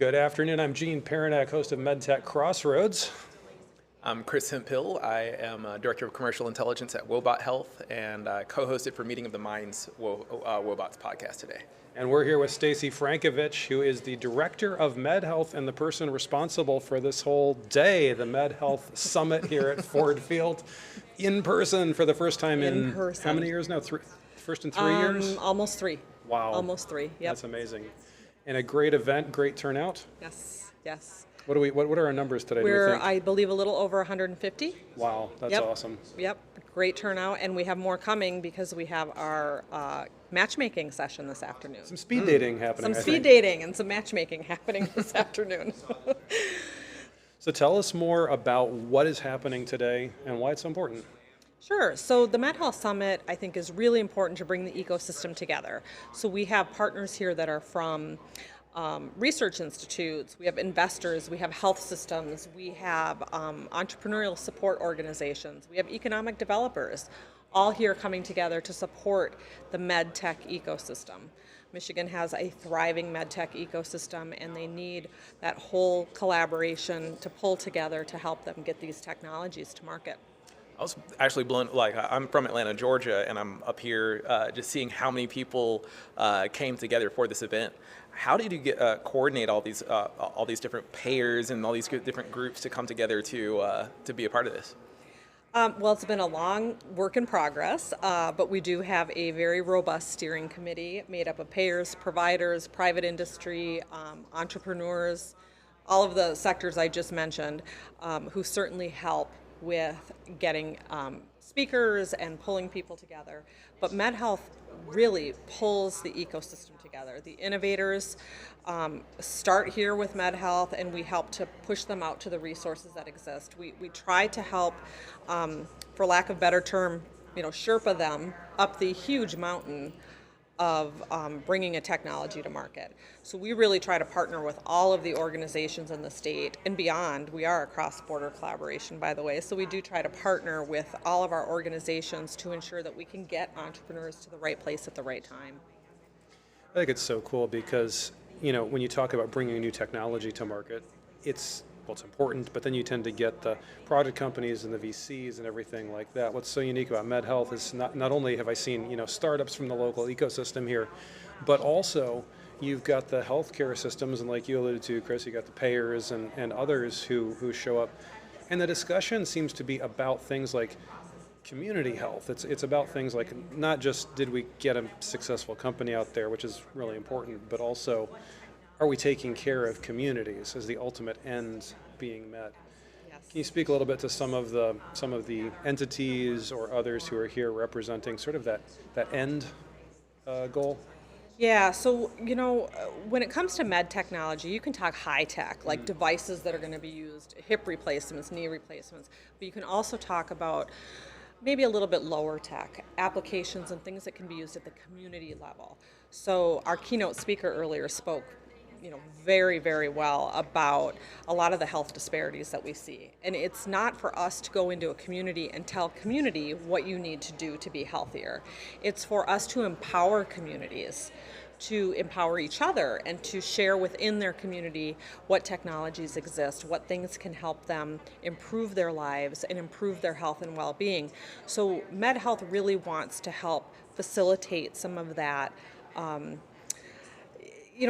Good afternoon. I'm Gene Paranak, host of MedTech Crossroads. I'm Chris Hempill. I am Director of Commercial Intelligence at MedHealth and co-hosted for Meeting of the Minds Wobots podcast today. And we're here with Stacey Frankovich, who is the Director of MedHealth and the person responsible for this whole day, the MedHealth Summit here at Ford Field, in person for the first time in how many years now? First in 3 years? Almost 3. Wow. Almost 3, yep. That's amazing. And a great event, great turnout. Yes. What are our numbers today? We're, I believe, a little over 150. Wow, that's awesome. Yep, great turnout, and we have more coming because we have our matchmaking session this afternoon. Some speed dating happening. Some speed dating and some matchmaking happening this afternoon. So tell us more about what is happening today and why it's so important. Sure. So the MedHealth Summit, I think, is really important to bring the ecosystem together. So we have partners here that are from research institutes, we have investors, we have health systems, we have entrepreneurial support organizations, we have economic developers, all here coming together to support the med tech ecosystem. Michigan has a thriving med tech ecosystem, and they need that whole collaboration to pull together to help them get these technologies to market. I was actually blown, I'm from Atlanta, Georgia, and I'm up here just seeing how many people came together for this event. How did you coordinate all these different payers and all these different groups to come together to be a part of this? Well, it's been a long work in progress, but we do have a very robust steering committee made up of payers, providers, private industry, entrepreneurs, all of the sectors I just mentioned, who certainly help with getting speakers and pulling people together. But MedHealth really pulls the ecosystem together. The innovators start here with MedHealth, and we help to push them out to the resources that exist. We try to help, for lack of a better term, Sherpa them up the huge mountain of bringing a technology to market. So we really try to partner with all of the organizations in the state and beyond. We are a cross-border collaboration, by the way, so we do try to partner with all of our organizations to ensure that we can get entrepreneurs to the right place at the right time. I think it's so cool because, when you talk about bringing new technology to market, it's important, but then you tend to get the product companies and the VCs and everything like that. What's so unique about MedHealth is not only have I seen startups from the local ecosystem here, but also you've got the healthcare systems, and like you alluded to, Chris, you got the payers and others who show up, and the discussion seems to be about things like community health. It's about things like not just did we get a successful company out there, which is really important, but also are we taking care of communities as the ultimate end being met? Yes. Can you speak a little bit to some of the entities or others who are here representing sort of that end goal? Yeah, so when it comes to med technology, you can talk high tech, like devices that are going to be used, hip replacements, knee replacements, but you can also talk about maybe a little bit lower tech applications and things that can be used at the community level. So our keynote speaker earlier spoke very, very well about a lot of the health disparities that we see. And it's not for us to go into a community and tell community what you need to do to be healthier. It's for us to empower communities, to empower each other, and to share within their community what technologies exist, what things can help them improve their lives and improve their health and well-being. So MedHealth really wants to help facilitate some of that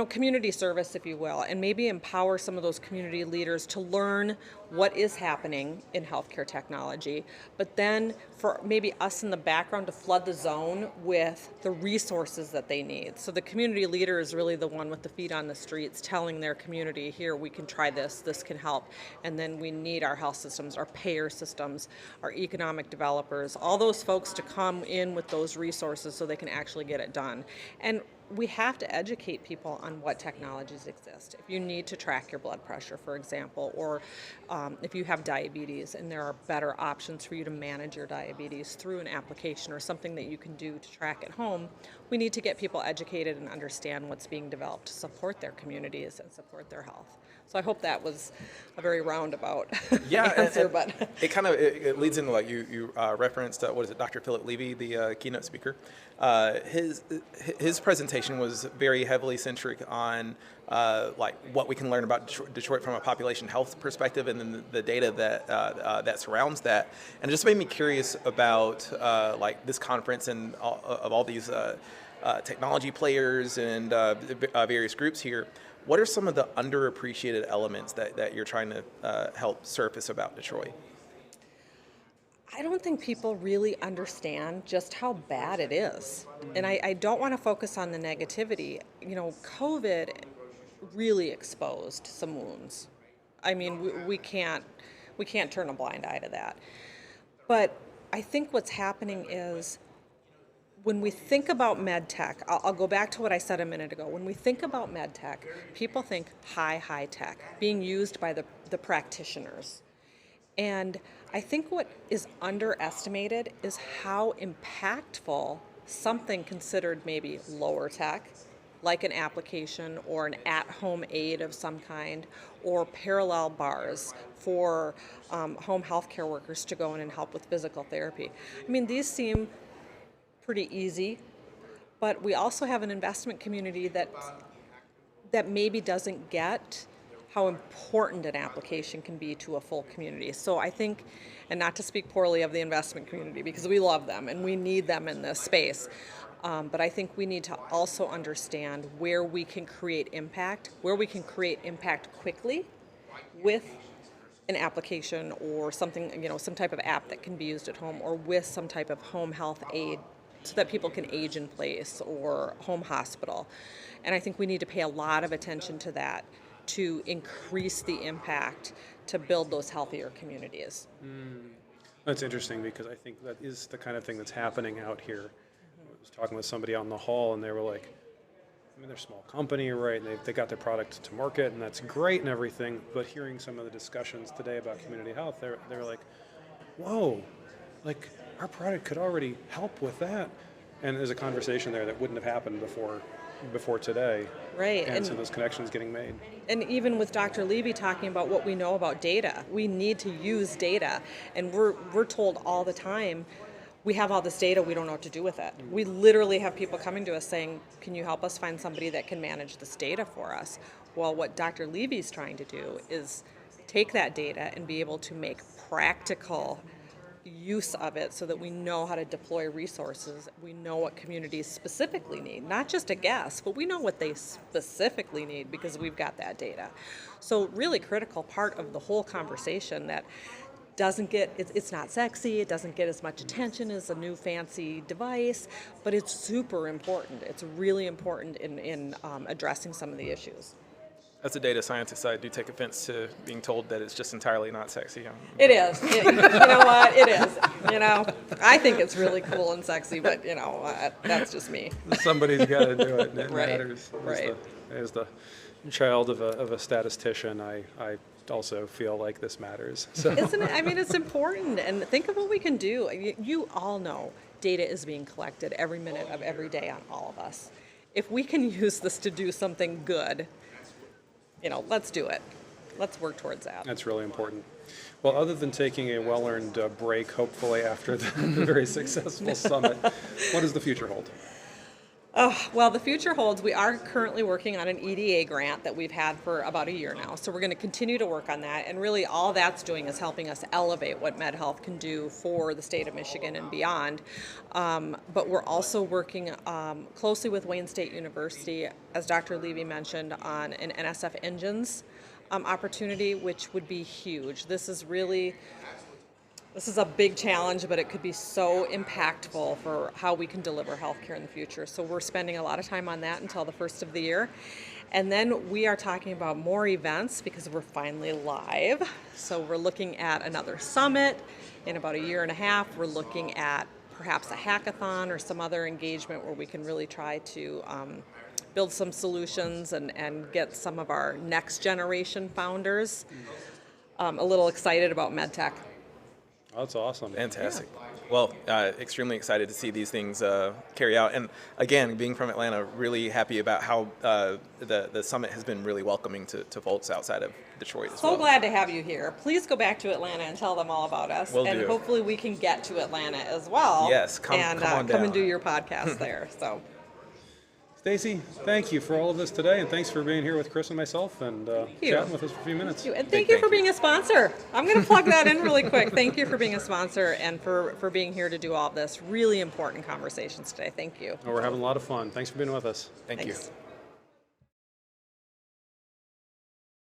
community service, if you will, and maybe empower some of those community leaders to learn what is happening in healthcare technology, but then for maybe us in the background to flood the zone with the resources that they need. So the community leader is really the one with the feet on the streets telling their community, here, we can try this can help. And then we need our health systems, our payer systems, our economic developers, all those folks to come in with those resources so they can actually get it done. And we have to educate people on what technologies exist. If you need to track your blood pressure, for example, or if you have diabetes and there are better options for you to manage your diabetes through an application or something that you can do to track at home, we need to get people educated and understand what's being developed to support their communities and support their health. So I hope that was a very roundabout Yeah, answer, and but it kind of it leads into like you referenced what is it, Dr. Philip Levy, the keynote speaker. His presentation was very heavily centric on like what we can learn about Detroit from a population health perspective, and then the data that that surrounds that. And it just made me curious about like this conference and of all these technology players and various groups here. What are some of the underappreciated elements that you're trying to help surface about Detroit? I don't think people really understand just how bad it is. And I don't want to focus on the negativity. You know, COVID really exposed some wounds. I mean, we can't turn a blind eye to that. But I think what's happening is when we think about med tech, I'll go back to what I said a minute ago. When we think about med tech, people think high tech, being used by the practitioners. And I think what is underestimated is how impactful something considered maybe lower tech, like an application or an at-home aid of some kind, or parallel bars for home healthcare workers to go in and help with physical therapy. I mean, these seem pretty easy, but we also have an investment community that maybe doesn't get how important an application can be to a full community. So I think, and not to speak poorly of the investment community, because we love them and we need them in this space, but I think we need to also understand where we can create impact, quickly with an application or something, some type of app that can be used at home, or with some type of home health aid so that people can age in place, or home hospital. And I think we need to pay a lot of attention to that to increase the impact to build those healthier communities. That's interesting, because I think that is the kind of thing that's happening out here. I was talking with somebody out in the hall, and they were like, I mean, they're a small company, right, and they got their product to market, and that's great and everything, but hearing some of the discussions today about community health, they were like, whoa, like, our product could already help with that. And there's a conversation there that wouldn't have happened before today. Right. And so those connections getting made. And even with Dr. Levy talking about what we know about data, we need to use data. And we're told all the time, we have all this data, we don't know what to do with it. We literally have people coming to us saying, can you help us find somebody that can manage this data for us? Well, what Dr. Levy's trying to do is take that data and be able to make practical use of it so that we know how to deploy resources. We know what communities specifically need, not just a guess, but we know what they specifically need because we've got that data. So really critical part of the whole conversation that doesn't get, it's not sexy, it doesn't get as much attention as a new fancy device, but it's super important. It's really important in addressing some of the issues. As a data scientist, I do take offense to being told that it's just entirely not sexy. It is. You know what? It is. I think it's really cool and sexy, but that's just me. Somebody's got to do it, and it Right. matters. Right. As the child of a statistician, I also feel like this matters. So. Isn't it? I mean, it's important. And think of what we can do. You all know data is being collected every minute of every day on all of us. If we can use this to do something good, let's do it. Let's work towards that. That's really important. Well, other than taking a well-earned break, hopefully after the very successful summit, what does the future hold? Well, the future holds, we are currently working on an EDA grant that we've had for about a year now. So we're going to continue to work on that. And really all that's doing is helping us elevate what MedHealth can do for the state of Michigan and beyond. But we're also working closely with Wayne State University, as Dr. Levy mentioned, on an NSF Engines opportunity, which would be huge. This is a big challenge, but it could be so impactful for how we can deliver healthcare in the future. So we're spending a lot of time on that until the first of the year. And then we are talking about more events because we're finally live. So we're looking at another summit in about a year and a half. We're looking at perhaps a hackathon or some other engagement where we can really try to build some solutions and get some of our next generation founders a little excited about MedTech. That's awesome. Fantastic. Well, extremely excited to see these things carry out. And again, being from Atlanta, really happy about how the summit has been really welcoming to folks outside of Detroit as well. So glad to have you here. Please go back to Atlanta and tell them all about us. Will and do. hopefully we can get to Atlanta as well. Yes, come on come down. and do your podcast there. So. Stacey, thank you for all of this today, and thanks for being here with Chris and myself and you. chatting with us for a few minutes. And thank you for being a sponsor. I'm going to plug that in really quick. Thank you for being a sponsor and for being here to do all of this really important conversations today. Thank you. We're having a lot of fun. Thanks for being with us. Thank you. Thanks.